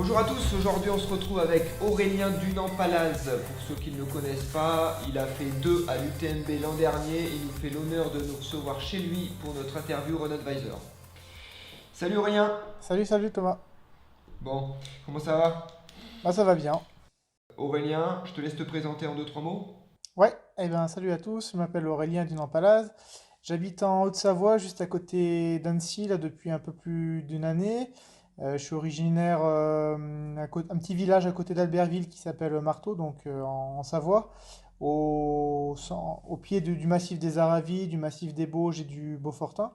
Bonjour à tous, aujourd'hui on se retrouve avec Aurélien Dunant-Palaz. Pour ceux qui ne le connaissent pas, il a fait 2 à l'UTMB l'an dernier. Il nous fait l'honneur de nous recevoir chez lui pour notre interview Run Advisor. Salut Aurélien. Salut Thomas. Bon, comment ça va? Bah ça va bien. Aurélien, je te laisse te présenter en deux trois mots. Ouais, salut à tous, je m'appelle Aurélien Dunant-Palaz. J'habite en Haute-Savoie, juste à côté d'Annecy, là depuis un peu plus d'une année. Je suis originaire un petit village à côté d'Albertville qui s'appelle Marteau, donc en Savoie, au pied du massif des Aravis, du massif des Bauges et du Beaufortin.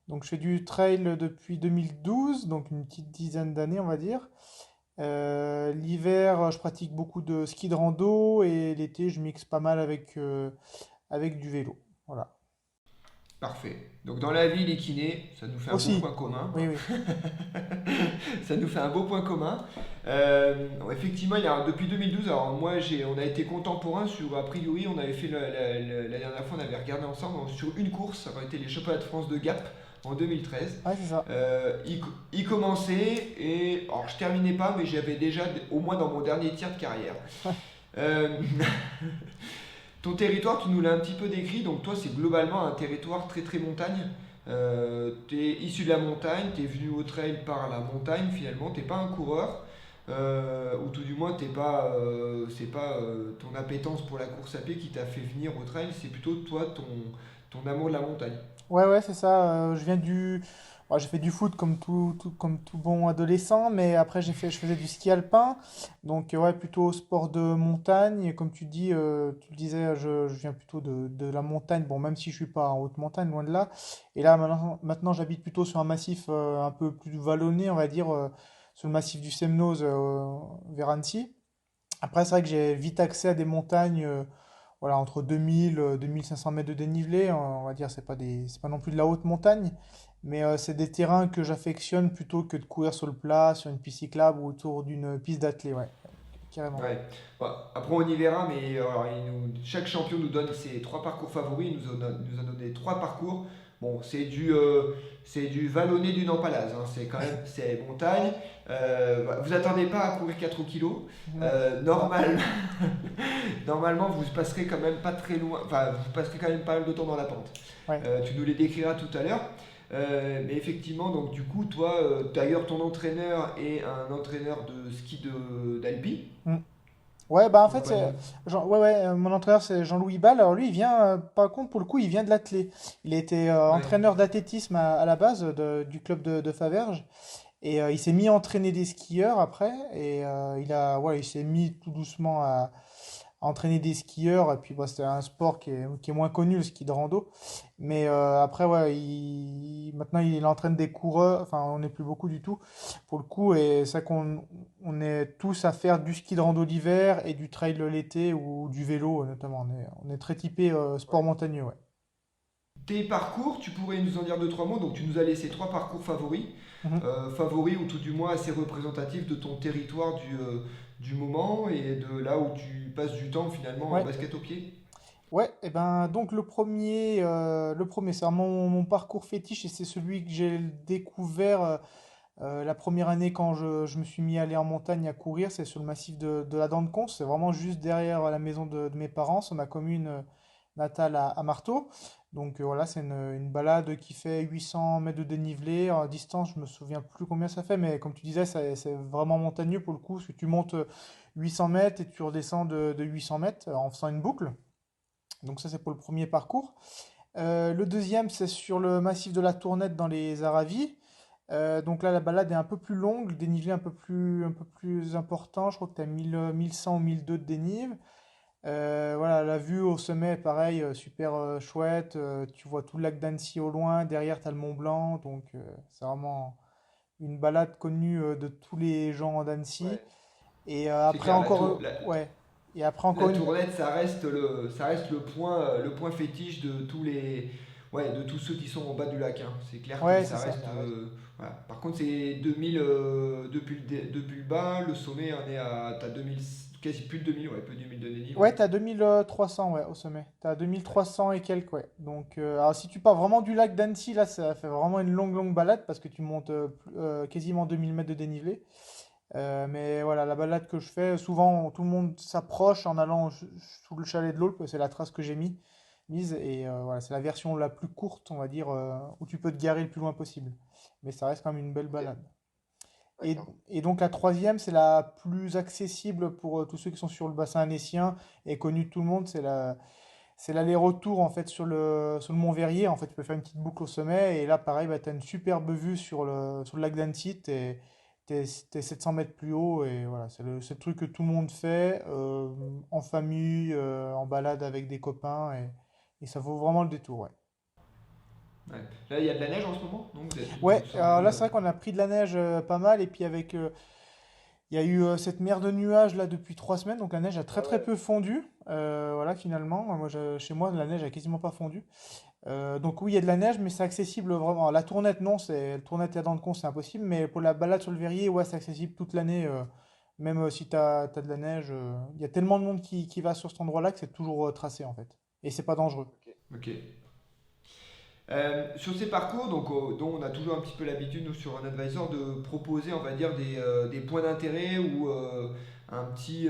Donc je fais du trail depuis 2012, donc une petite dizaine d'années on va dire. L'hiver, je pratique beaucoup de ski de rando et l'été, je mixe pas mal avec du vélo. Voilà. Parfait. Donc dans la vie, les kinés, ça nous fait un beau Aussi, point commun. oui, oui. Ça nous fait un beau point commun. Effectivement, depuis 2012, alors moi, on a été contemporains sur, a priori, on avait fait la dernière fois, on avait regardé ensemble sur une course, ça aurait été les championnats de France de Gap en 2013. Ouais, c'est ça. Il commençait et, alors je terminais pas, mais j'avais déjà au moins dans mon dernier tiers de carrière. Euh, Ton territoire, tu nous l'as un petit peu décrit, donc toi c'est globalement un territoire très très montagne. Tu es issu de la montagne, tu es venu au trail par la montagne finalement, t'es pas un coureur, ou tout du moins c'est pas ton appétence pour la course à pied qui t'a fait venir au trail, c'est plutôt toi ton amour de la montagne. Ouais, c'est ça. Bon, j'ai fait du foot comme tout bon adolescent, mais après je faisais du ski alpin, donc ouais, plutôt sport de montagne. Et comme tu dis, tu le disais, je viens plutôt de la montagne. Bon, même si je suis pas en haute montagne, loin de là. Et là, maintenant j'habite plutôt sur un massif un peu plus vallonné, on va dire, sur le massif du Semnoz vers Annecy. Après, c'est vrai que j'ai vite accès à des montagnes. Voilà, entre 2000 2500 mètres de dénivelé, on va dire, c'est pas non plus de la haute montagne, mais c'est des terrains que j'affectionne plutôt que de courir sur le plat, sur une piste cyclable ou autour d'une piste d'athlée, ouais, carrément. Ouais. Bon, après on y verra, mais alors, chaque champion nous donne ses trois parcours favoris. Il nous a donné trois parcours. Bon, c'est du vallonné du Nampalaz, hein. C'est quand même c'est montagne. Vous attendez pas à courir 4 kilos. Ouais, c'est ça. Normal, normalement, vous passerez quand même pas très loin. Enfin, vous passerez quand même pas mal de temps dans la pente. Ouais. Tu nous les décriras tout à l'heure. Mais effectivement, donc du coup, toi, d'ailleurs, ton entraîneur est un entraîneur de ski d'Alpi. Mm. Ouais, bah en Ton fait, compagnon. mon entraîneur c'est Jean-Louis Ball. Alors lui, il vient, par contre, pour le coup, il vient de l'athlé. Il était Ouais. entraîneur d'athlétisme à la base du club de Faverges. Et il s'est mis à entraîner des skieurs après. Et il s'est mis tout doucement à entraîner des skieurs. Et puis bah, c'était un sport qui est moins connu, le ski de rando. Mais après, ouais, maintenant il entraîne des coureurs. Enfin, on n'est plus beaucoup du tout pour le coup. Et c'est ça on est tous à faire du ski de rando l'hiver et du trail l'été ou du vélo notamment. On est très typé sport Ouais. montagneux, ouais. Tes parcours, tu pourrais nous en dire deux, trois mots. Donc, tu nous as laissé trois parcours favoris. Mhm. Favoris ou tout du moins assez représentatifs de ton territoire du moment et de là où tu passes du temps finalement en Ouais. basket au pied. Ouais, et ben donc le premier c'est vraiment mon parcours fétiche et c'est celui que j'ai découvert la première année quand je me suis mis à aller en montagne à courir, c'est sur le massif de la Dent de Cons, c'est vraiment juste derrière la maison de mes parents, sur ma commune natale à Marteau. Donc voilà, c'est une balade qui fait 800 mètres de dénivelé, en distance, je me souviens plus combien ça fait, mais comme tu disais, c'est vraiment montagneux pour le coup, parce que tu montes 800 mètres et tu redescends de 800 mètres en faisant une boucle. Donc ça, c'est pour le premier parcours. Le deuxième, c'est sur le massif de la Tournette dans les Aravis. Donc là, la balade est un peu plus longue, le dénivelé un peu plus important. Je crois que tu as 1100 ou 1002 de dénive. Voilà, la vue au sommet, pareil, super chouette. Tu vois tout le lac d'Annecy au loin. Derrière, tu as le Mont Blanc. Donc c'est vraiment une balade connue de tous les gens d'Annecy. Ouais, Et c'est après clair. encore, ouais. Et après La encore une. tournette, ça reste le point fétiche de ouais, de tous ceux qui sont en bas du lac, hein. C'est clair que Ouais, c'est ça ça, reste. t'as raison. Voilà. Par contre, c'est 2000 depuis le bas, le sommet on est à t'as 2000, quasi plus de 2000, ouais, plus de 2000 de dénive, Ouais, ouais. t'as 2300 ouais, au sommet. T'as Ouais. 2300 et quelques, ouais. Donc, alors si tu pars vraiment du lac d'Annecy, là, ça fait vraiment une longue balade parce que tu montes quasiment 2000 mètres de dénivelé. Mais voilà, la balade que je fais, souvent tout le monde s'approche en allant sous le chalet de l'autre, c'est la trace que j'ai mise, et voilà, c'est la version la plus courte, on va dire, où tu peux te garer le plus loin possible. Mais ça reste quand même une belle Ok, balade. Et, d'accord. et donc la troisième, c'est la plus accessible pour tous ceux qui sont sur le bassin annécien et connue de tout le monde, c'est l'aller-retour en fait sur le Mont Verrier. En fait, tu peux faire une petite boucle au sommet et là, pareil, bah, tu as une superbe vue sur le lac d'Annecy. T'es 700 mètres plus haut et voilà, c'est le truc que tout le monde fait en famille, en balade avec des copains et ça vaut vraiment le détour. Ouais, Ouais. Là, il y a de la neige en ce moment, donc vous ouais, êtes un alors peu. là, c'est vrai qu'on a pris de la neige pas mal et puis il y a eu cette mer de nuages là depuis 3 semaines, donc la neige a très Ah très ouais. peu fondu. Voilà, finalement, moi, chez moi, la neige a quasiment pas fondu. Donc oui, il y a de la neige, mais c'est accessible vraiment. La Tournette, non, la Tournette et la Dent de Con, c'est impossible. Mais pour la balade sur le Verrier, ouais, c'est accessible toute l'année. Même si t'as de la neige, il y a tellement de monde qui va sur cet endroit-là que c'est toujours tracé en fait. Et c'est pas dangereux. Ok. Sur ces parcours, donc, dont on a toujours un petit peu l'habitude, nous, sur un advisor, de proposer, on va dire, des points d'intérêt ou un petit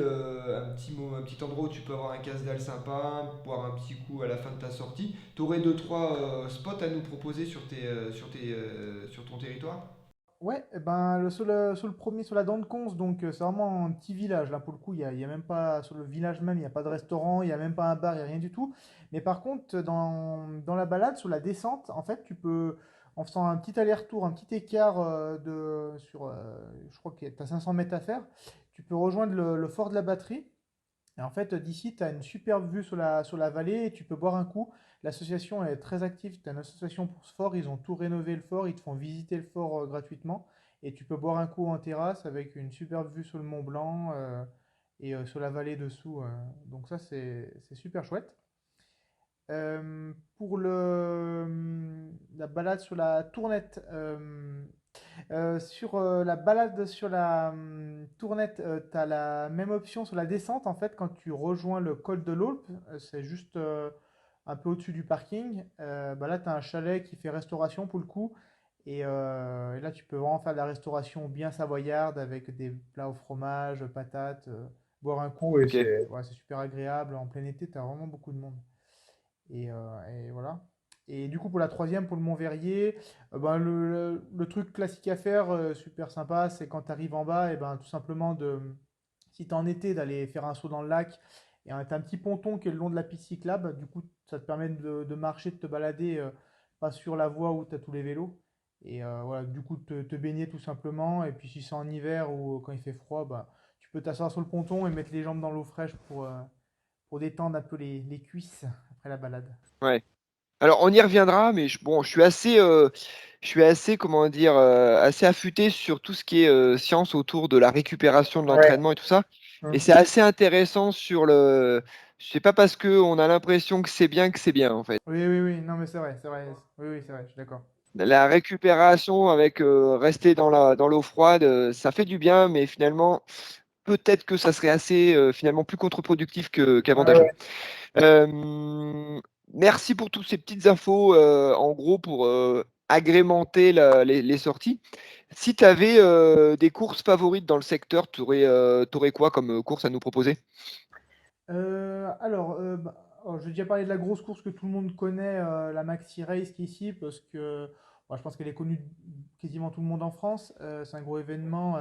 endroit où tu peux avoir un casse-dalle sympa, boire un petit coup à la fin de ta sortie. Tu aurais deux, trois spots à nous proposer sur ton territoire? Ouais, eh ben, sur le premier, sur la Dent de Conze, donc c'est vraiment un petit village. Là, pour le coup, il y a même pas, sur le village même, il n'y a pas de restaurant, il n'y a même pas un bar, il n'y a rien du tout. Mais par contre, dans la balade, sur la descente, en fait, tu peux, en faisant un petit aller-retour, un petit écart je crois que tu as 500 mètres à faire, tu peux rejoindre le fort de la batterie. Et en fait, d'ici, tu as une superbe vue sur la vallée et tu peux boire un coup. L'association est très active. Tu as une association pour ce fort. Ils ont tout rénové le fort. Ils te font visiter le fort gratuitement. Et tu peux boire un coup en terrasse avec une superbe vue sur le Mont Blanc et sur la vallée dessous. Donc ça, c'est super chouette. Pour la balade sur la Tournette, sur la balade sur la Tournette, tu as la même option sur la descente. En fait, quand tu rejoins le col de l'Aulpe, c'est juste un peu au-dessus du parking. Bah là, tu as un chalet qui fait restauration pour le coup. Et là, tu peux vraiment faire de la restauration bien savoyarde avec des plats au fromage, patates, boire un coup. Et Ok. c'est super agréable. En plein été, tu as vraiment beaucoup de monde. Et voilà. Et du coup, pour la troisième, pour le Mont Verrier, ben, le truc classique à faire, super sympa, c'est quand tu arrives en bas, et ben, tout simplement, si tu es en été, d'aller faire un saut dans le lac. Et tu as un petit ponton qui est le long de la piste cyclable. Du coup, ça te permet de marcher, de te balader, pas sur la voie où tu as tous les vélos. Et voilà, du coup, te baigner tout simplement. Et puis, si c'est en hiver ou quand il fait froid, bah, tu peux t'asseoir sur le ponton et mettre les jambes dans l'eau fraîche pour détendre un peu les cuisses après la balade. Ouais. Alors on y reviendra, mais bon, je suis assez, comment dire, assez affûté sur tout ce qui est science autour de la récupération de Ouais. l'entraînement et tout ça. Et Hum. c'est assez intéressant sur le. C'est pas parce qu'on a l'impression que c'est bien, en fait. Oui, oui, oui, non, mais c'est vrai, c'est vrai. Oui, oui, c'est vrai, je suis d'accord. La récupération avec rester dans l'eau froide, ça fait du bien, mais finalement, peut-être que ça serait assez finalement plus contre-productif Ouais, ouais. qu'avantageux. Euh, Merci pour toutes ces petites infos, en gros, pour agrémenter les sorties. Si tu avais des courses favorites dans le secteur, tu aurais quoi comme course à nous proposer? Alors, j'ai déjà parlé de la grosse course que tout le monde connaît, la Maxi Race qui est ici, parce que je pense qu'elle est connue de quasiment tout le monde en France. C'est un gros événement.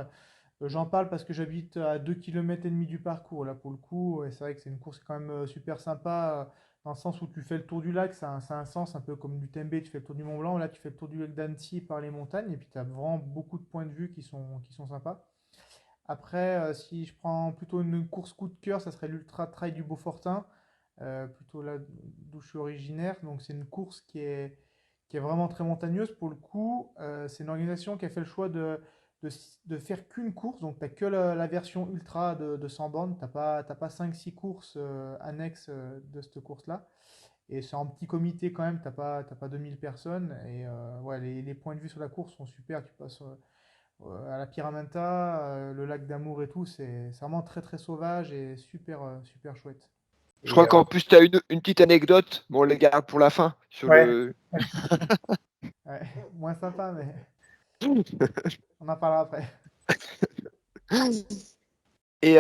J'en parle parce que j'habite à 2,5 km du parcours, là, pour le coup. Et c'est vrai que c'est une course quand même super sympa, dans le sens où tu fais le tour du lac. Ça a un sens, un peu comme du l'UTMB, tu fais le tour du Mont Blanc. Là, tu fais le tour du lac d'Annecy par les montagnes. Et puis, tu as vraiment beaucoup de points de vue qui sont sympas. Après, si je prends plutôt une course coup de cœur, ça serait l'Ultra Trail du Beaufortin, plutôt là d'où je suis originaire. Donc c'est une course qui est vraiment très montagneuse pour le coup. C'est une organisation qui a fait le choix de, de faire qu'une course. Donc tu n'as que la version ultra de 100 bornes. Tu n'as pas 5-6 courses annexes de cette course-là. Et c'est en petit comité quand même, t'as pas 2000 personnes. Et ouais, les points de vue sur la course sont super. Tu passes à la Pyramenta, le lac d'Amour et tout, c'est vraiment très très sauvage et super super chouette. Je Et crois qu'en plus, tu as une petite anecdote, bon, on les garde pour la fin, sur ouais, le. ouais, moins sympa, mais on en parlera après. Et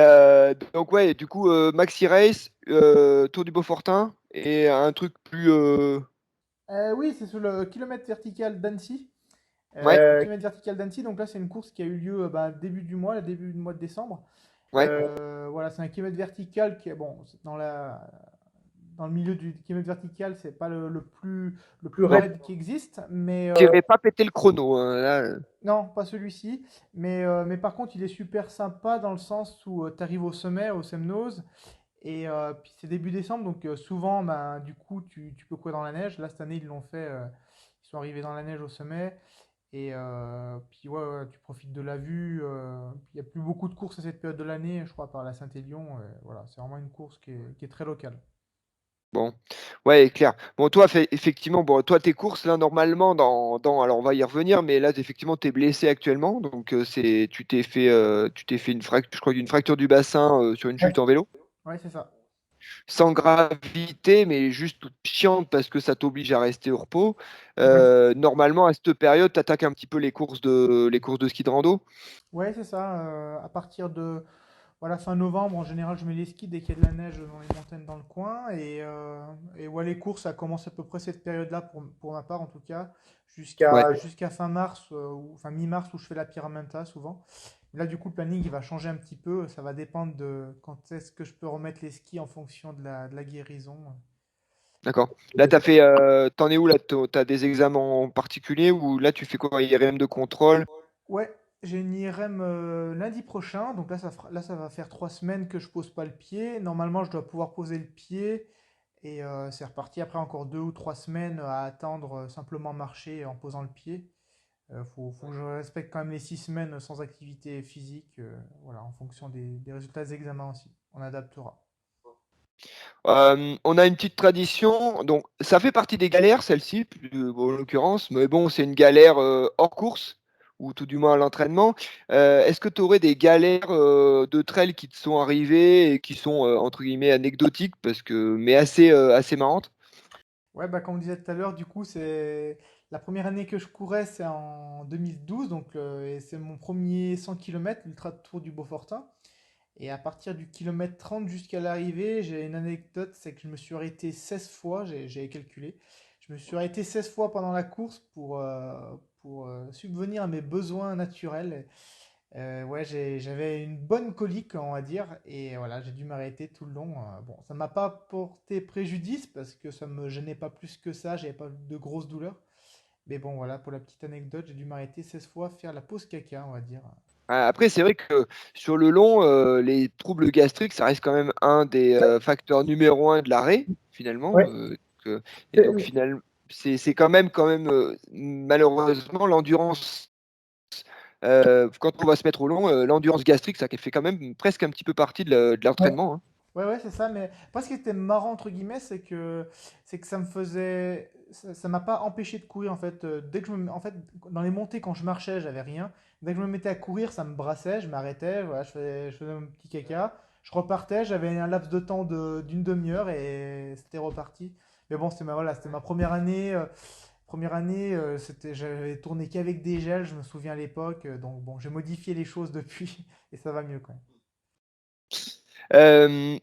donc ouais, du coup, Maxi Race, Tour du Beaufortin et un truc plus. Oui, c'est sur le kilomètre vertical d'Annecy. Ouais, Kilomètre vertical d'Annecy, donc là c'est une course qui a eu lieu début du mois, le début du mois de décembre. ouais. Voilà, c'est un kilomètre vertical qui est bon, c'est dans le milieu du kilomètre vertical, c'est pas le plus raide qui existe, mais J'irai pas péter le chrono, hein, là. non, pas celui-ci. Mais par contre, il est super sympa dans le sens où tu arrives au sommet, au Semnose, et puis c'est début décembre, donc souvent, ben, du coup, tu peux courir dans la neige. Là, cette année, ils l'ont fait, ils sont arrivés dans la neige au sommet, et puis ouais, ouais, tu profites de la vue. Il n'y a plus beaucoup de courses à cette période de l'année, je crois, par la Saint-Élion. Voilà, c'est vraiment une course qui est très locale. Bon, ouais, clair. Bon, toi, effectivement, bon, toi, tes courses, là, normalement, alors on va y revenir, mais là, effectivement, tu es blessé actuellement, donc tu t'es fait une fracture, je crois, une fracture du bassin sur une chute en vélo, Ouais, c'est ça. sans gravité, mais juste toute chiante parce que ça t'oblige à rester au repos. Mhm. Normalement, à cette période, tu attaques un petit peu les courses de ski de rando. Ouais, c'est ça. À partir de voilà, fin novembre, en général, je mets les skis dès qu'il y a de la neige dans les montagnes dans le coin. Et ouais, les courses, ça commence à peu près cette période-là, pour ma part en tout cas, Ouais, jusqu'à fin mars, ou enfin mi-mars, où je fais la Pyramenta souvent. Là, du coup, le planning, il va changer un petit peu. Ça va dépendre de quand est-ce que je peux remettre les skis en fonction de la guérison. d'accord. Là, t'en es où là? T'as des examens en particulier ou là, tu fais quoi? IRM de contrôle? Ouais, j'ai une IRM lundi prochain. Donc là, là, ça va faire 3 semaines que je pose pas le pied. Normalement, je dois pouvoir poser le pied. Et c'est reparti après encore 2 ou 3 semaines à attendre simplement marcher en posant le pied. Faut que je respecte quand même les 6 semaines sans activité physique. Voilà, en fonction des résultats des examens aussi. On adaptera. On a une petite tradition, donc ça fait partie des galères, celle-ci, bon, en l'occurrence, mais bon, c'est une galère hors course, ou tout du moins à l'entraînement. Est-ce que tu aurais des galères de trail qui te sont arrivées et qui sont, entre guillemets, anecdotiques, mais assez marrantes? Ouais, comme on disait tout à l'heure, du coup, c'est la première année que je courais, c'est en 2012. Donc, et c'est mon premier 100 km, l'Ultra Tour du Beaufortin. Et à partir du kilomètre 30 jusqu'à l'arrivée, j'ai une anecdote, c'est que je me suis arrêté 16 fois, j'ai calculé. Je me suis arrêté 16 fois pendant la course pour subvenir à mes besoins naturels. Ouais, j'avais une bonne colique, on va dire, et voilà, j'ai dû m'arrêter tout le long. Bon, ça m'a pas porté préjudice parce que ça me gênait pas plus que ça, j'avais pas de grosses douleurs. Mais bon, voilà, pour la petite anecdote, j'ai dû m'arrêter 16 fois, faire la pause caca, on va dire. Après, c'est vrai que sur le long, les troubles gastriques, ça reste quand même un des facteurs numéro un de l'arrêt, finalement. Ouais. Que- et donc, finalement, c'est quand même malheureusement, l'endurance. Quand on va se mettre au long, l'endurance gastrique, ça fait quand même presque un petit peu partie de l'entraînement, hein. Ouais, ouais, c'est ça. Mais moi, ce qui était marrant, entre guillemets, c'est que ça m'a pas empêché de courir, en fait. Dès que en fait, dans les montées, quand je marchais, j'avais rien. Dès que je me mettais à courir, ça me brassait, je m'arrêtais, voilà, je faisais mon petit caca. Je repartais, j'avais un laps de temps d'une demi-heure et c'était reparti. Mais bon, voilà, c'était ma première année. Première année, j'avais tourné qu'avec des gels, je me souviens à l'époque. Donc bon, j'ai modifié les choses depuis et ça va mieux quand même.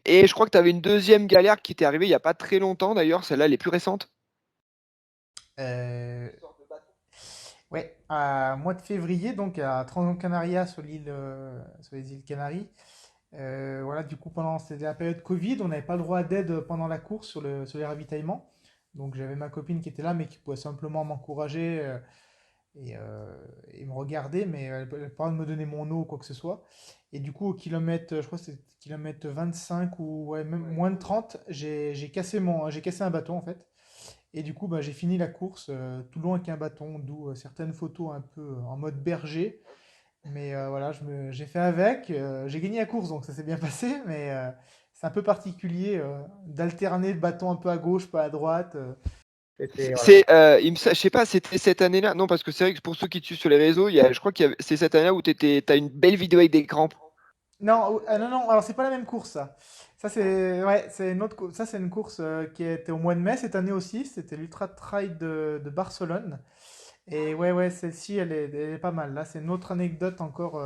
Et je crois que tu avais une deuxième galère qui t'est arrivée il n'y a pas très longtemps, d'ailleurs, celle-là, elle est plus récente. Euh, Ouais, à mois de février, donc à Gran Canaria sur les îles Canaries. Voilà, du coup, c'était la période Covid, on n'avait pas le droit d'aide pendant la course sur les ravitaillements. Donc j'avais ma copine qui était là, mais qui pouvait simplement m'encourager et me regarder, mais elle n'avait pas le droit de me donner mon eau ou quoi que ce soit. Et du coup, au kilomètre, je crois que c'était kilomètre 25 ou ouais, même moins de 30, j'ai cassé un bâton en fait. Et du coup, j'ai fini la course tout le long avec un bâton, d'où certaines photos un peu en mode berger. Mais voilà, j'ai fait avec. J'ai gagné la course, donc ça s'est bien passé. Mais c'est un peu particulier d'alterner le bâton un peu à gauche, pas à droite. Voilà. Je sais pas, c'était cette année-là. Non, parce que c'est vrai que pour ceux qui te suivent sur les réseaux, je crois c'est cette année-là où tu as une belle vidéo avec des crampes. Non, non, non, alors c'est pas la même course, ça. Ça, c'est ouais, c'est une autre ça, c'est une course qui était au mois de mai cette année aussi. C'était l'Ultra Trail de Barcelone. Et ouais, ouais, celle-ci, elle est pas mal. Là, c'est une autre anecdote encore.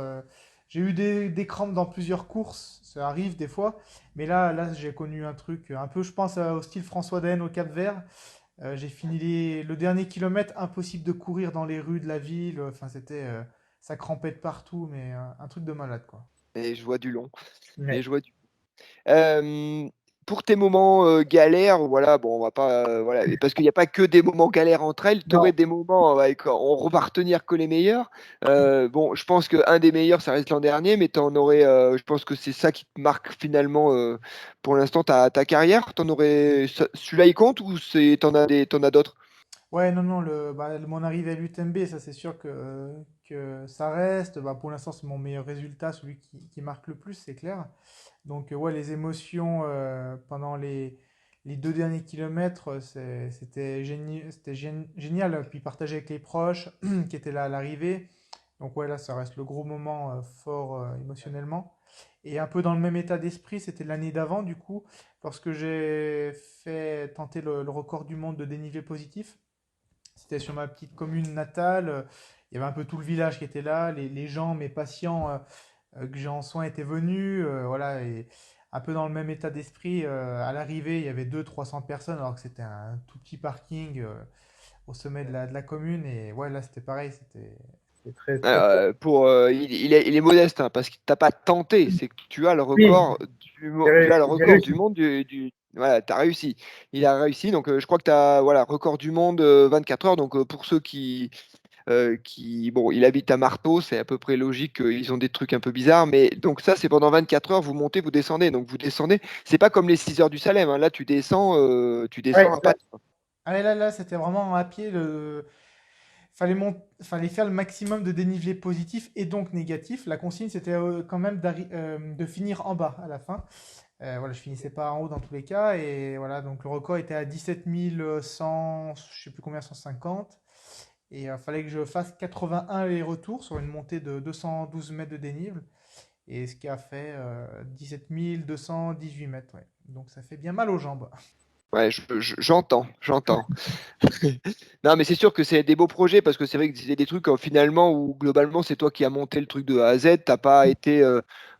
J'ai eu des crampes dans plusieurs courses, ça arrive des fois, mais là j'ai connu un truc un peu, je pense, au style François Daen au Cap-Vert. J'ai fini le dernier kilomètre, impossible de courir dans les rues de la ville. Enfin, ça crampait de partout, mais un truc de malade, quoi. Et je vois du long. Et Ouais. je vois du Hem, pour tes moments, galères, voilà, bon, on va pas, voilà, et parce qu'il y a pas que des moments galères entre elles, tu aurais Non. des moments, ouais, on va retenir que les meilleurs. Bon, je pense qu'un des meilleurs, ça reste l'an dernier, mais tu en aurais, je pense que c'est ça qui te marque finalement, pour l'instant ta carrière. Tu en aurais celui-là, il compte ou tu en as d'autres? Ouais, non, non, mon arrivée à l'UTMB, ça c'est sûr que ça reste. Bah, pour l'instant, c'est mon meilleur résultat, celui qui marque le plus, c'est clair. Donc, ouais, les émotions pendant les 2 derniers kilomètres, c'était génial. Puis partager avec les proches qui étaient là à l'arrivée. Donc, ouais, là, ça reste le gros moment fort émotionnellement. Et un peu dans le même état d'esprit, c'était l'année d'avant, du coup, lorsque j'ai fait tenter le record du monde de dénivelé positif. C'était sur ma petite commune natale. Il y avait un peu tout le village qui était là. Les gens, mes patients que j'ai en soins étaient venus. Voilà, et un peu dans le même état d'esprit. À l'arrivée, il y avait 200-300 personnes, alors que c'était un tout petit parking au sommet de la commune. Et ouais, là, c'était pareil. C'est très, très fort. Il est modeste, hein, parce que tu as pas tenté, c'est que tu as le Oui, record j'ai réussi. du monde du voilà, tu as réussi. Il a réussi, donc je crois que tu as, voilà, record du monde, 24 heures, donc pour ceux qui bon, il habite à Marteau, c'est à peu près logique qu'ils ont des trucs un peu bizarres, mais donc ça, c'est pendant 24 heures, vous montez, vous descendez. Donc vous descendez, c'est pas comme les 6 heures du Salem, hein, là tu descends Ouais, à là, pas. Ah, et là, c'était vraiment à pied. Fallait faire le maximum de dénivelé positif et donc négatif. La consigne, c'était quand même de finir en bas à la fin. Voilà, je finissais pas en haut dans tous les cas. Et voilà, donc le record était à 17 100, je sais plus combien, 150. Et il fallait que je fasse 81 allers-retours sur une montée de 212 mètres de dénivel. Et ce qui a fait 17 mètres. Ouais. Donc ça fait bien mal aux jambes. Ouais, j'entends. Non, mais c'est sûr que c'est des beaux projets parce que c'est vrai que c'est des trucs finalement où globalement c'est toi qui as monté le truc de A à Z. T'as pas été,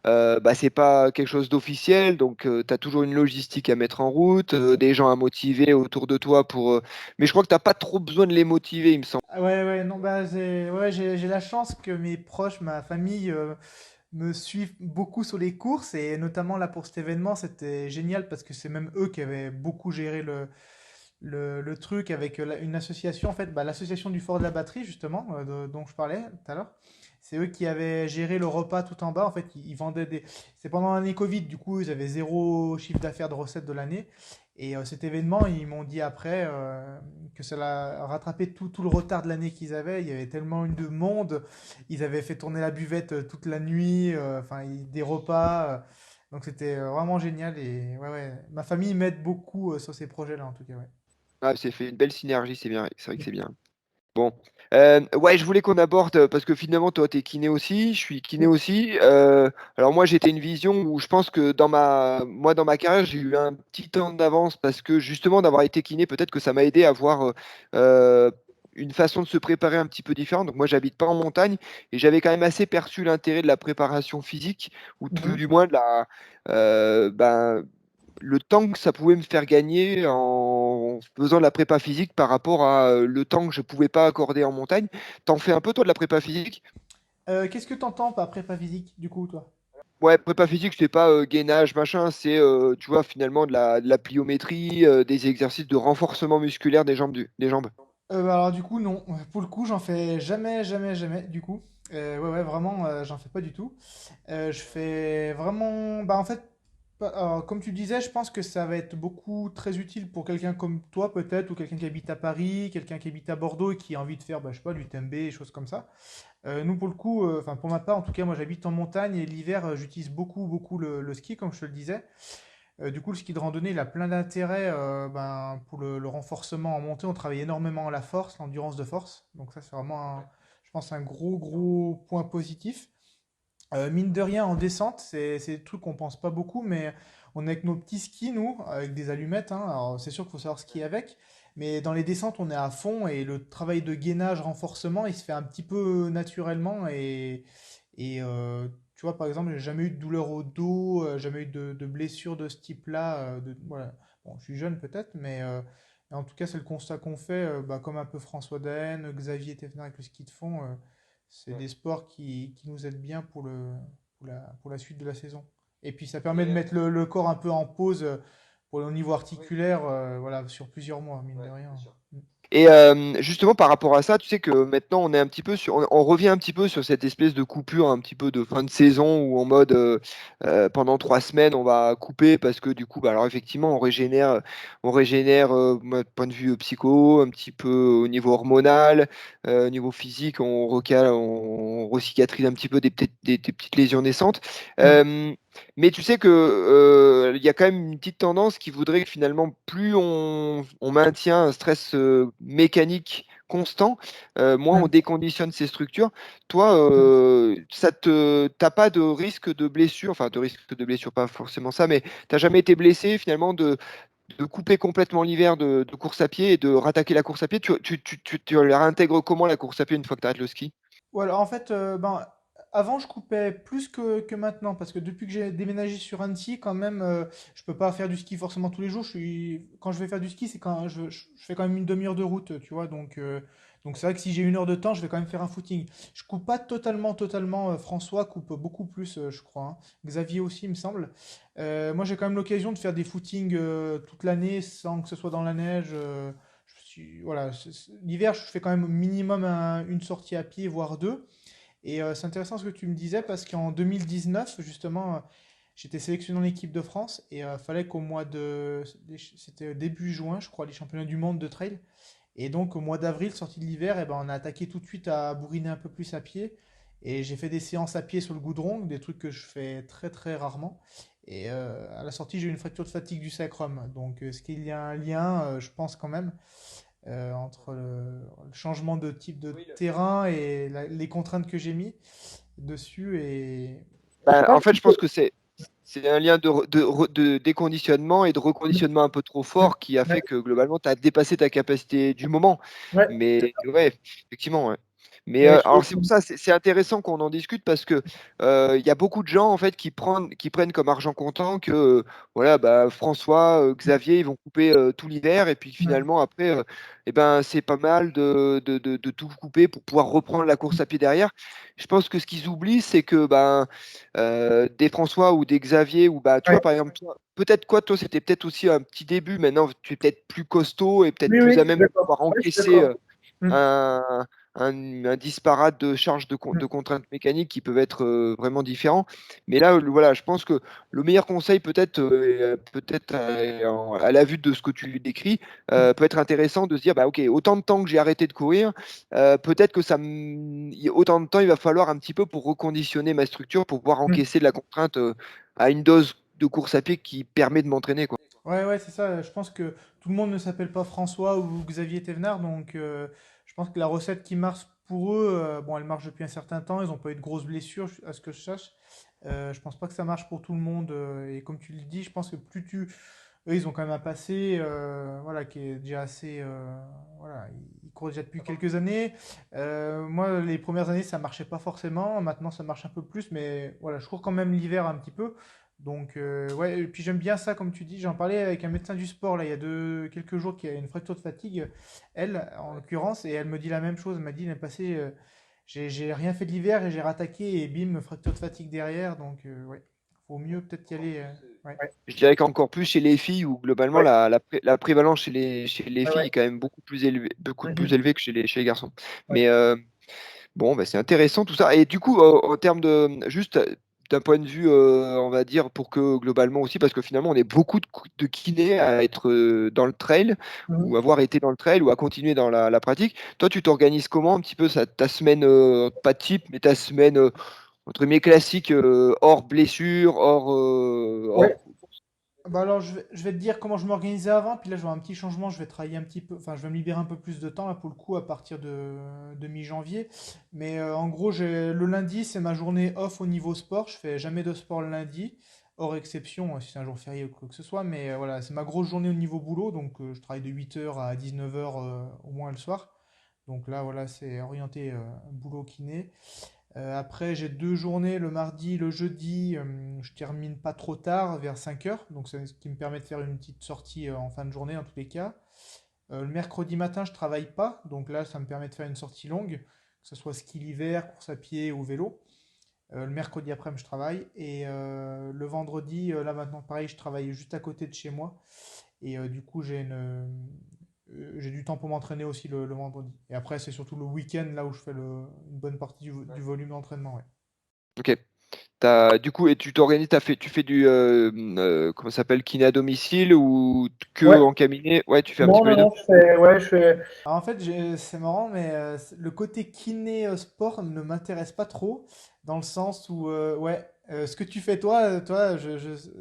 bah, c'est pas quelque chose d'officiel, donc tu as toujours une logistique à mettre en route, des gens à motiver autour de toi pour. Mais je crois que t'as pas trop besoin de les motiver, il me semble. Ah ouais, ouais, non, bah, j'ai la chance que mes proches, ma famille, me suivent beaucoup sur les courses et notamment là pour cet événement, c'était génial parce que c'est même eux qui avaient beaucoup géré le truc avec une association, en fait, bah, l'association du Fort de la Batterie, justement, dont je parlais tout à l'heure. C'est eux qui avaient géré le repas tout en bas. En fait, ils vendaient des. C'est pendant l'année Covid, du coup, ils avaient zéro chiffre d'affaires de recettes de l'année. Et cet événement, ils m'ont dit après que ça a rattrapé tout le retard de l'année qu'ils avaient. Il y avait tellement eu de monde. Ils avaient fait tourner la buvette toute la nuit, enfin, des repas. Donc c'était vraiment génial. Et ouais, ouais. Ma famille m'aide beaucoup sur ces projets-là, en tout cas, ouais. Ah, c'est fait une belle synergie, c'est bien, c'est vrai que c'est bien. Bon, ouais, je voulais qu'on aborde, parce que finalement, toi, tu es kiné aussi, je suis kiné aussi. Alors moi, j'étais une vision où je pense que dans ma carrière, j'ai eu un petit temps d'avance parce que justement, d'avoir été kiné, peut-être que ça m'a aidé à avoir une façon de se préparer un petit peu différente. Donc moi, j'habite pas en montagne et j'avais quand même assez perçu l'intérêt de la préparation physique, ou tout Mhm. du moins de ben, le temps que ça pouvait me faire gagner en faisant de la prépa physique par rapport à le temps que je pouvais pas accorder en montagne. T'en fais un peu toi de la prépa physique? Qu'est-ce que t'entends par prépa physique, du coup, toi? Ouais, prépa physique, c'est pas gainage, machin, c'est tu vois finalement de la pliométrie, des exercices de renforcement musculaire des jambes. Bah alors du coup non, pour le coup j'en fais jamais, jamais, jamais du coup. Ouais, ouais, vraiment j'en fais pas du tout. Je fais vraiment, bah en fait, alors, comme tu disais, je pense que ça va être beaucoup très utile pour quelqu'un comme toi peut-être, ou quelqu'un qui habite à Paris, quelqu'un qui habite à Bordeaux et qui a envie de faire, bah, je sais pas, l'UTMB, des choses comme ça. Nous pour le coup, enfin pour ma part en tout cas, moi j'habite en montagne et l'hiver j'utilise beaucoup, beaucoup le ski comme je te le disais. Du coup, le ski de randonnée, il a plein d'intérêts pour le renforcement en montée. On travaille énormément la force, l'endurance de force. Donc ça, c'est vraiment, je pense, un gros, gros point positif. Mine de rien, en descente, c'est des trucs qu'on pense pas beaucoup, mais on est avec nos petits skis, nous, avec des allumettes, hein. Alors, c'est sûr qu'il faut savoir skier avec, mais dans les descentes, on est à fond et le travail de gainage, renforcement, il se fait un petit peu naturellement et tu vois, par exemple, j'ai jamais eu de douleur au dos, jamais eu de blessure de ce type-là. Voilà. Bon, je suis jeune peut-être, mais en tout cas, c'est le constat qu'on fait, bah, comme un peu François Daen, Xavier Thévenard avec le ski de fond. C'est Ouais. des sports qui nous aident bien pour la suite de la saison. Et puis, ça permet Et de mettre le corps un peu en pause pour le niveau oui, articulaire, voilà, sur plusieurs mois, mine de ouais, rien. bien sûr. Mm. Et justement, par rapport à ça, tu sais que maintenant, on est un petit peu on revient un petit peu sur cette espèce de coupure, un petit peu de fin de saison, où en mode pendant 3 semaines, on va couper parce que du coup, bah, alors effectivement, on régénère moi, de point de vue psycho, un petit peu au niveau hormonal, au niveau physique, on recicatrise un petit peu des petites lésions naissantes. Ouais. Euh, mais tu sais que il y a quand même une petite tendance qui voudrait que finalement, plus on maintient un stress mécanique constant, moins on Mm. déconditionne ces structures. Toi, Mm. t'as pas de risque de blessure, enfin de risque de blessure, pas forcément ça, mais t'as jamais été blessé finalement de couper complètement l'hiver de course à pied et de rattaquer la course à pied. Tu la réintègres comment la course à pied une fois que tu arrêtes le ski? Voilà, en fait, ben, avant je coupais plus que maintenant parce que depuis que j'ai déménagé sur Annecy, quand même, je peux pas faire du ski forcément tous les jours. Quand je vais faire du ski, c'est quand je fais quand même une demi-heure de route, tu vois. Donc c'est vrai que si j'ai 1 heure de temps, je vais quand même faire un footing. Je coupe pas totalement. François coupe beaucoup plus, je crois, hein. Xavier aussi, il me semble. Moi, j'ai quand même l'occasion de faire des footings toute l'année sans que ce soit dans la neige. Voilà, l'hiver, je fais quand même minimum une sortie à pied, voire deux. Et c'est intéressant ce que tu me disais parce qu'en 2019, justement, j'étais sélectionné en équipe de France et fallait qu'au mois de... C'était début juin, je crois, les championnats du monde de trail. Et donc au mois d'avril, sortie de l'hiver, eh ben, on a attaqué tout de suite à bourriner un peu plus à pied. Et j'ai fait des séances à pied sur le goudron, des trucs que je fais très très rarement. Et à la sortie, j'ai eu une fracture de fatigue du sacrum. Donc est-ce qu'il y a un lien, je pense quand même, entre le changement de type de Oui, terrain et les contraintes que j'ai mis dessus. Et Je Bah, en pense fait, que je pense que c'est un lien de déconditionnement et de reconditionnement un peu trop Mm. fort qui a ouais, fait que globalement, tu as dépassé ta capacité du moment. ouais, Mais ouais, effectivement. Ouais. Mais mais alors, c'est pour ça, c'est intéressant qu'on en discute parce que il y a beaucoup de gens en fait qui prennent comme argent comptant que voilà, bah, François, Xavier, ils vont couper tout l'hiver et puis Ouais. finalement après, eh ben, c'est pas mal de tout couper pour pouvoir reprendre la course à pied derrière. Je pense que ce qu'ils oublient, c'est que ben des François ou des Xavier, ou bah, tu ouais. vois, par exemple, toi, peut-être quoi, toi, c'était peut-être aussi un petit début. Maintenant, tu es peut-être plus costaud et peut-être Oui, plus oui, à je suis même de d'accord. pouvoir Ouais, je suis encaisser d'accord. Mm, un disparate de charges mm, de contraintes mécaniques qui peuvent être vraiment différents. Mais là, voilà, je pense que le meilleur conseil, peut-être à la vue de ce que tu lui décris, Mm. peut être intéressant de se dire, bah, ok, autant de temps que j'ai arrêté de courir, peut-être que autant de temps il va falloir un petit peu pour reconditionner ma structure, pour pouvoir mm. encaisser de la contrainte à une dose de course à pied qui permet de m'entraîner, quoi. Ouais, ouais, c'est ça. Je pense que tout le monde ne s'appelle pas François ou Xavier Thévenard, donc je pense que la recette qui marche pour eux, bon, elle marche depuis un certain temps. Ils n'ont pas eu de grosses blessures, à ce que je sache. Je pense pas que ça marche pour tout le monde. Et comme tu le dis, je pense que eux, ils ont quand même un passé, voilà, qui est déjà assez, voilà, ils courent déjà depuis quelques années. Moi, les premières années, ça marchait pas forcément. Maintenant, ça marche un peu plus, mais voilà, je cours quand même l'hiver un petit peu. Donc, ouais, et puis j'aime bien ça, comme tu dis. J'en parlais avec un médecin du sport, là, il y a quelques jours, qui a une fracture de fatigue, elle, en l'occurrence, et elle me dit la même chose. Elle m'a dit, l'année passée, j'ai rien fait de l'hiver et j'ai rattaqué, et bim, fracture de fatigue derrière. Donc, ouais, faut mieux peut-être y aller. Ouais. Ouais, Je dirais qu'encore plus chez les filles, où globalement ouais, la prévalence chez les ouais, filles ouais. est quand même beaucoup plus Mhm, élevée que chez les garçons. ouais. Mais bon, bah, c'est intéressant tout ça. Et du coup, en termes juste d'un point de vue, on va dire, pour que globalement aussi, parce que finalement, on est beaucoup de kinés à être dans le trail, Mhm. ou avoir été dans le trail, ou à continuer dans la pratique. Toi, tu t'organises comment un petit peu ta semaine, pas type, mais ta semaine, entre guillemets, classique, hors blessure, hors Ouais, Bah alors, je vais te dire comment je m'organisais avant, puis là, je vais avoir un petit changement, je vais travailler un petit peu, enfin, je vais me libérer un peu plus de temps, là, pour le coup, à partir de mi-janvier. Mais en gros, le lundi, c'est ma journée off au niveau sport, je fais jamais de sport le lundi, hors exception, si c'est un jour férié ou quoi que ce soit, mais voilà, c'est ma grosse journée au niveau boulot, donc je travaille de 8 heures à 19 heures au moins le soir. Donc là, voilà, c'est orienté boulot kiné. Après, j'ai 2 journées, le mardi, le jeudi. Je termine pas trop tard, vers 5 heures. Donc, c'est ce qui me permet de faire une petite sortie en fin de journée, en tous les cas. Le mercredi matin, je travaille pas. Donc là, ça me permet de faire une sortie longue, que ce soit ski l'hiver, course à pied ou vélo. Le mercredi après-midi, je travaille. Et le vendredi, là maintenant, pareil, je travaille juste à côté de chez moi. Et du coup, j'ai du temps pour m'entraîner aussi le vendredi. Et après, c'est surtout le week-end là où je fais une bonne partie du volume d'entraînement. Ouais. Ok. Du coup, et tu t'organises, tu fais du comment ça s'appelle, kiné à domicile ou que Ouais, en cabinet? Ouais, tu fais un petit non, peu non, les deux. non, je fais. Alors, en fait, c'est marrant, mais le côté kiné sport ne m'intéresse pas trop, dans le sens où, ouais, ce que tu fais toi,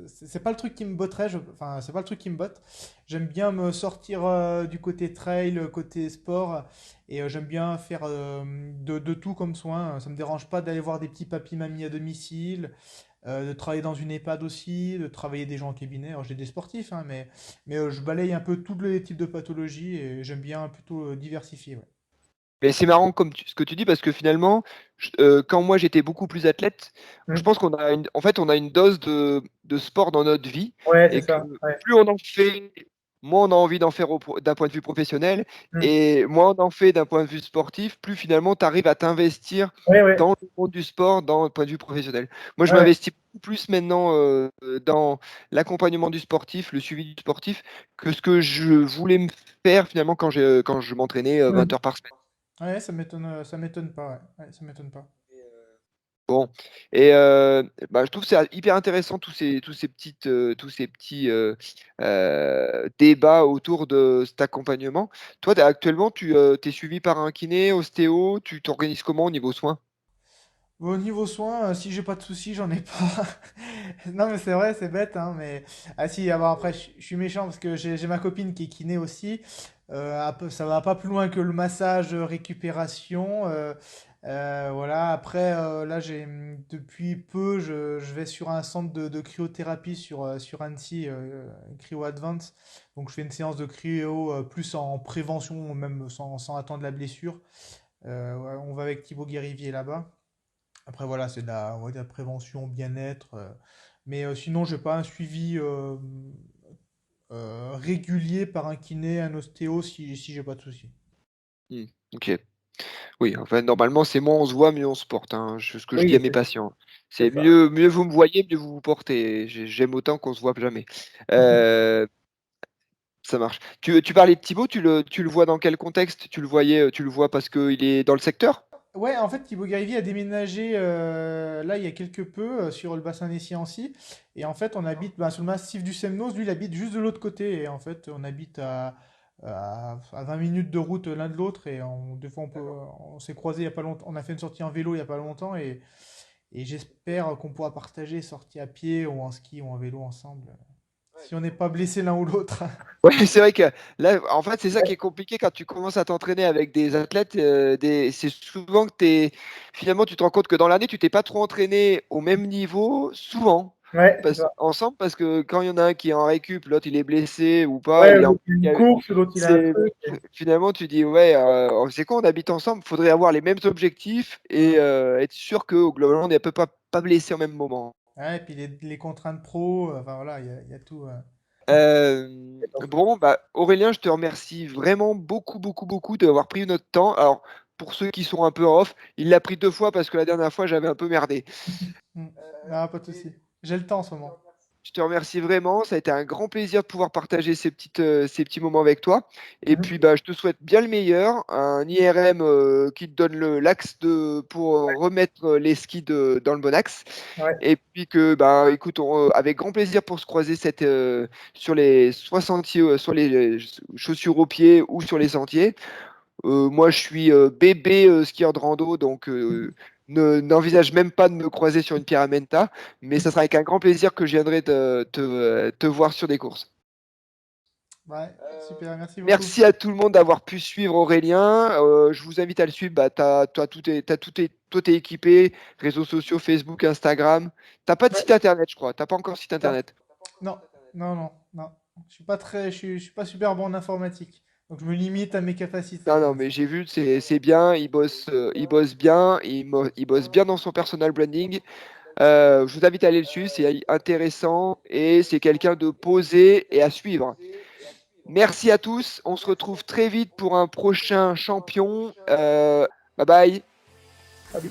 c'est pas le truc qui me botterait, enfin, c'est pas le truc qui me botte. J'aime bien me sortir du côté trail, côté sport, et j'aime bien faire de tout comme soin. Ça me dérange pas d'aller voir des petits papis-mamies à domicile, de travailler dans une EHPAD aussi, de travailler des gens en cabinet. Alors, j'ai des sportifs, hein, mais je balaye un peu tous les types de pathologies et j'aime bien plutôt diversifier. Ouais. Mais c'est marrant comme ce que tu dis parce que finalement, quand moi j'étais beaucoup plus athlète, je Hmm. pense en fait, on a une dose de sport dans notre vie Ouais, c'est et que ça. Ouais. plus on en fait, moins on a envie d'en faire d'un point de vue professionnel Hmm. et moins on en fait d'un point de vue sportif, plus finalement tu arrives à t'investir Ouais, ouais, dans le monde du sport, dans le point de vue professionnel. Moi, je ouais. m'investis beaucoup plus maintenant dans l'accompagnement du sportif, le suivi du sportif, que ce que je voulais me faire finalement quand je m'entraînais 20 Hmm. heures par semaine. Ouais, ça m'étonne pas. Ouais. Ouais, ça m'étonne pas. Bon, et bah, je trouve que c'est hyper intéressant tous ces petits débats autour de cet accompagnement. Toi, actuellement, tu es suivi par un kiné, ostéo, tu t'organises comment au niveau soins? Bon, au niveau soins, si j'ai pas de soucis, j'en ai pas. Non, mais c'est vrai, c'est bête, hein, mais ah si, ah bon, après, je suis méchant parce que j'ai ma copine qui est kiné aussi. Ça va pas plus loin que le massage, récupération. Voilà. Après, là, depuis peu, je vais sur un centre de cryothérapie sur Annecy, Cryo Advance. Donc, je fais une séance de cryo plus en prévention, même sans attendre la blessure. Ouais, on va avec Thibaut Guérivier là-bas. Après, voilà, c'est on va dire, prévention, bien-être. Mais sinon, je n'ai pas un suivi régulier par un kiné, un ostéo, si j'ai pas de soucis. Hmm, ok. Oui, enfin, normalement, c'est moins on se voit, mieux on se porte, hein. Ce que je dis Oui, à mes patients. c'est C'est ça. mieux vous me voyez, mieux vous vous portez. J'aime autant qu'on se voit jamais. Euh, Ça marche. Tu parlais de Thibaut, tu le vois dans quel contexte? Tu le vois parce qu'il est dans le secteur? Ouais, en fait, Thibaut Garivier a déménagé là il y a quelque peu sur le bassin des Siancy. Et en fait, on habite sur le massif du Semnoz. Lui, il habite juste de l'autre côté. Et en fait, on habite à 20 minutes de route l'un de l'autre. Et des fois, on s'est croisés il y a pas longtemps. On a fait une sortie en vélo il y a pas longtemps. Et j'espère qu'on pourra partager sortie à pied ou en ski ou en vélo ensemble. Si on n'est pas blessé l'un ou l'autre. Ouais, c'est vrai que là, en fait, c'est ça qui est compliqué quand tu commences à t'entraîner avec des athlètes. C'est souvent que finalement, tu te rends compte que dans l'année, tu t'es pas trop entraîné au même niveau, souvent, Ouais, c'est ça. ensemble, parce que quand il y en a un qui est en récup, l'autre il est blessé ou pas, Ouais, il est l'autre, il a une course, l'autre, il a un c'est truc. finalement tu dis ouais, c'est quoi, on habite ensemble, faudrait avoir les mêmes objectifs et être sûr que globalement on n'est pas blessé au même moment. Ouais, et puis les contraintes pro, enfin voilà, il y a tout. Bon, bah, Aurélien, je te remercie vraiment beaucoup, beaucoup, beaucoup d'avoir pris notre temps. Alors, pour ceux qui sont un peu off, il l'a pris 2 fois parce que la dernière fois, j'avais un peu merdé. Hmm. Non, pas de souci. J'ai le temps en ce moment. Je te remercie vraiment. Ça a été un grand plaisir de pouvoir partager ces petits moments avec toi. Et Mhm. puis, bah, je te souhaite bien le meilleur. Un IRM qui te donne l'axe pour remettre les skis dans le bon axe. Ouais. Et puis que, bah, écoute, avec grand plaisir pour se croiser sur les 60 sur les chaussures aux pieds ou sur les sentiers. Moi, je suis bébé skieur de rando, donc n'envisage même pas de me croiser sur une Pyramenta, mais ça sera avec un grand plaisir que je viendrai te voir sur des courses. Ouais, super, merci beaucoup. Merci à tout le monde d'avoir pu suivre Aurélien. Je vous invite à le suivre. Bah, toi, t'es équipé, réseaux sociaux, Facebook, Instagram. T'as pas de Ouais. site internet, je crois. T'as pas encore site Non. internet. Non, non, non, non. Je suis pas super bon en informatique. Donc je me limite à mes capacités. Non, non, mais j'ai vu, c'est bien, il bosse bien, il bosse bien dans son personal branding. Je vous invite à aller dessus, c'est intéressant et c'est quelqu'un de posé et à suivre. Merci à tous, on se retrouve très vite pour un prochain champion. Bye bye. Salut.